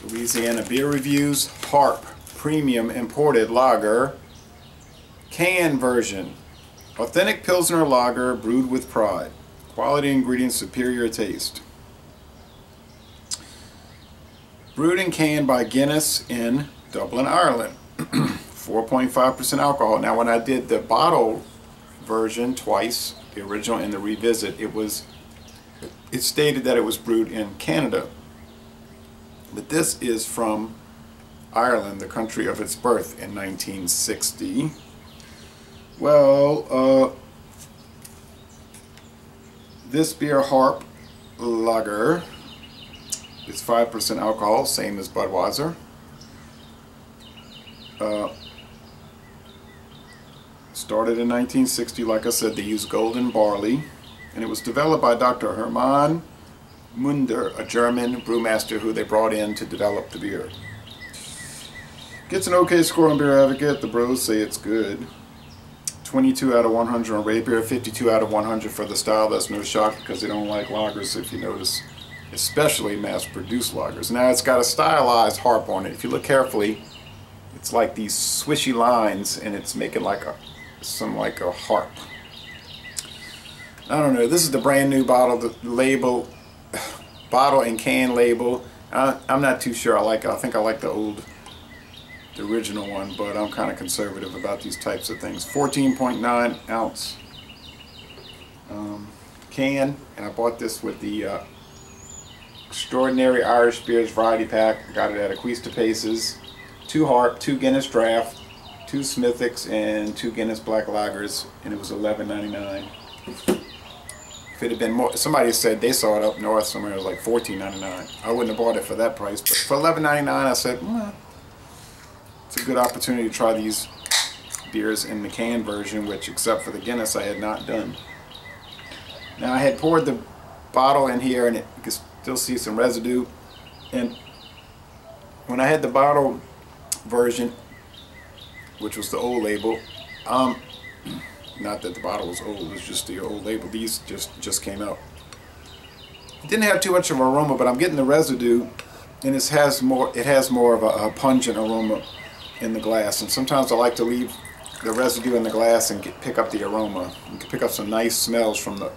Louisiana Beer Reviews Harp Premium Imported Lager Can version. Authentic Pilsner lager brewed with pride. Quality ingredients, superior taste. Brewed and canned by Guinness in Dublin, Ireland. 4.5% alcohol. Now when I did the bottle version twice, the original and the revisit, it stated that it was brewed in Canada. But this is from Ireland, the country of its birth, in 1960. Well, this beer, Harp Lager, is 5% alcohol, same as Budweiser. Started in 1960, like I said. They used golden barley, and it was developed by Dr. Hermann Munder, a German brewmaster who they brought in to develop the beer. Gets an okay score on Beer Advocate. The bros say it's good. 22 out of 100 on Rate Beer, 52 out of 100 for the style. That's no shock because they don't like lagers, if you notice, especially mass-produced lagers. Now it's got a stylized harp on it. If you look carefully, it's like these swishy lines, and it's making like a harp. I don't know. This is the brand new bottle. The label, bottle and can label. I'm not too sure. I think I like the original one, but I'm kind of conservative about these types of things. 14.9 ounce can, and I bought this with the Extraordinary Irish Beers Variety Pack. I got it at Acquista Paces. 2 Harp, 2 Guinness Draft, 2 Smithwick's, and 2 Guinness Black Lagers, and it was $11.99. If it had been more, somebody said they saw it up north somewhere, it was like $14.99. I wouldn't have bought it for that price, but for $11.99 I said, it's a good opportunity to try these beers in the can version, which, except for the Guinness, I had not done. Now I had poured the bottle in here, and you can still see some residue, and when I had the bottle version, which was the old label, not that the bottle was old, it's just the old label. These just came out. It didn't have too much of an aroma, but I'm getting the residue, and it has more of a pungent aroma in the glass. And sometimes I like to leave the residue in the glass and pick up the aroma. You can pick up some nice smells from the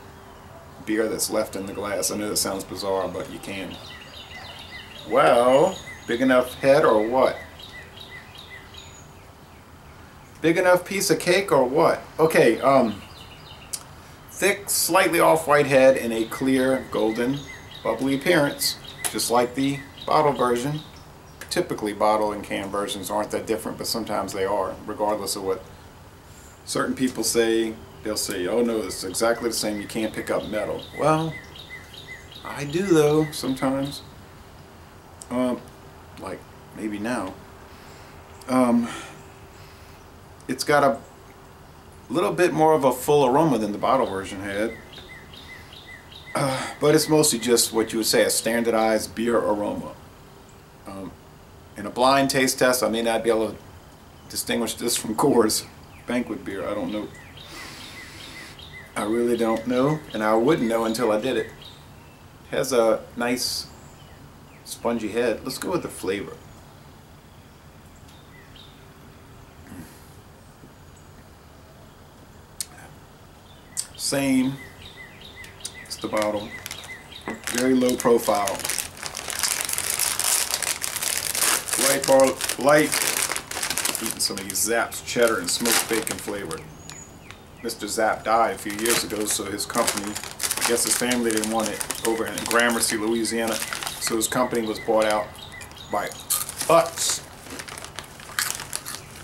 beer that's left in the glass. I know that sounds bizarre, but you can. Well, big enough head or what? Big enough piece of cake or what? Okay, thick, slightly off-white head and a clear, golden, bubbly appearance, just like the bottle version. Typically, bottle and can versions aren't that different, but sometimes they are, regardless of what certain people say. They'll say, oh no, it's exactly the same, you can't pick up metal. Well, I do though, sometimes. Like, maybe now. It's got a little bit more of a full aroma than the bottle version had, but it's mostly just what you would say a standardized beer aroma. In a blind taste test, I may not be able to distinguish this from Coors Banquet beer. I don't know. I really don't know, and I wouldn't know until I did it. It has a nice spongy head. Let's go with the flavor. Same as the bottle. Very low profile. Light. Eating some of these Zapp's cheddar and smoked bacon flavored. Mr. Zapp died a few years ago, so his company, I guess his family didn't want it over in Gramercy, Louisiana, so his company was bought out by Utz.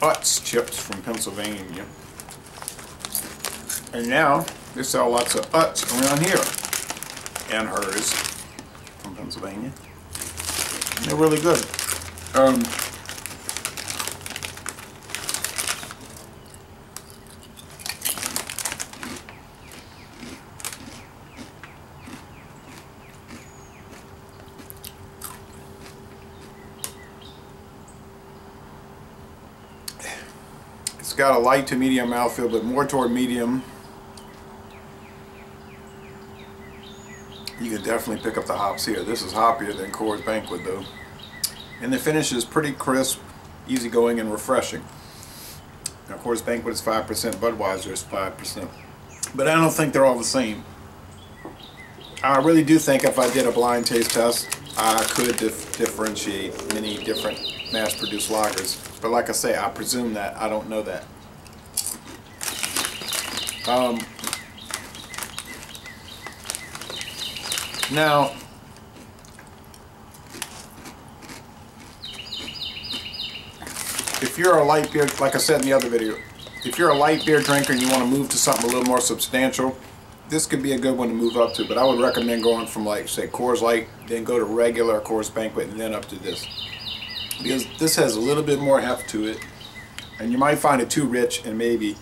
Utz chips from Pennsylvania. And now they sell lots of Utz around here, and hers from Pennsylvania. And they're really good. It's got a light to medium mouthfeel, but more toward medium. You can definitely pick up the hops here. This is hoppier than Coors Banquet though. And the finish is pretty crisp, easygoing, and refreshing. Now, of course, Banquet is 5%, Budweiser is 5%. But I don't think they're all the same. I really do think if I did a blind taste test, I could differentiate many different mass-produced lagers. But like I say, I presume that. I don't know that. Now, if you're a light beer, like I said in the other video, if you're a light beer drinker and you want to move to something a little more substantial, this could be a good one to move up to. But I would recommend going from, like, say, Coors Light, then go to regular Coors Banquet, and then up to this. Because this has a little bit more heft to it. And you might find it too rich, and maybe,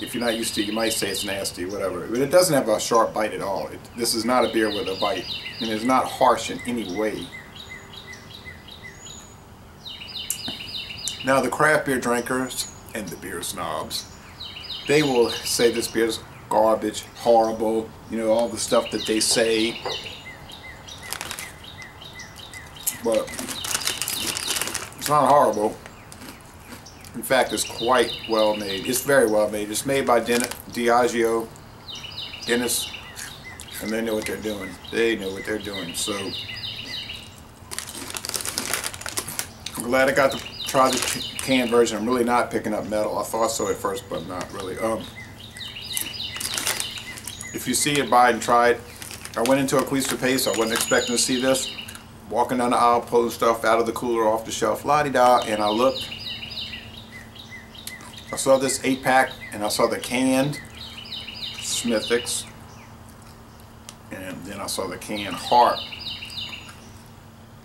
if you're not used to it, you might say it's nasty, whatever. But it doesn't have a sharp bite at all. This is not a beer with a bite. And it's not harsh in any way. Now, the craft beer drinkers and the beer snobs, they will say this beer is garbage, horrible, you know, all the stuff that they say. But it's not horrible. In fact, it's quite well made. It's very well made. It's made by Diageo, Guinness, and they know what they're doing. They know what they're doing. So I'm glad I got to try the canned version. I'm really not picking up metal. I thought so at first, but not really. If you see it, buy it and try it. I went into a Quista Pace. I wasn't expecting to see this. Walking down the aisle, pulling stuff out of the cooler off the shelf, la-di-da, and I looked. I saw this 8-pack, and I saw the canned Smithwick's, and then I saw the canned Harp,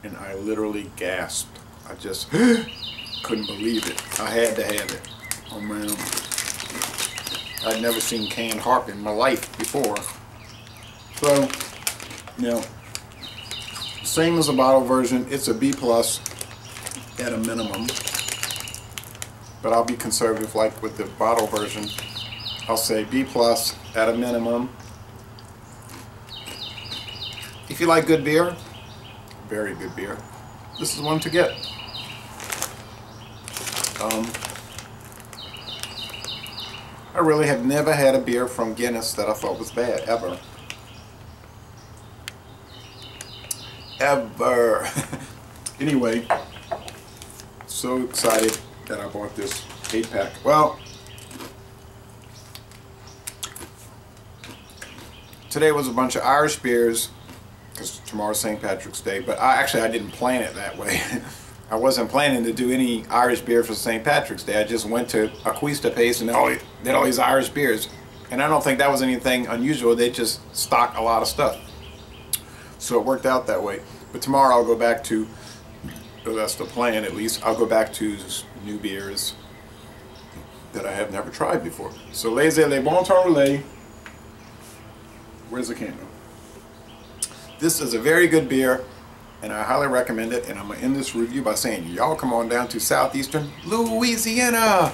and I literally gasped. I just couldn't believe it. I had to have it. Oh man. I'd never seen canned Harp in my life before. So, you know, same as the bottle version. It's a B+ at a minimum. But I'll be conservative, like with the bottle version. I'll say B+ at a minimum. If you like good beer, very good beer, this is one to get. I really have never had a beer from Guinness that I thought was bad, ever. Ever. Anyway, so excited that I bought this 8-pack. Well, today was a bunch of Irish beers, because tomorrow's St. Patrick's Day, but I didn't plan it that way. I wasn't planning to do any Irish beer for St. Patrick's Day. I just went to a Quista Pace and they had all these Irish beers. And I don't think that was anything unusual. They just stock a lot of stuff. So it worked out that way. But tomorrow I'll go back to, well, that's the plan at least, I'll go back to new beers that I have never tried before. So les bon temps roulé. Where's the candle? This is a very good beer, and I highly recommend it. And I'm going to end this review by saying, y'all come on down to southeastern Louisiana.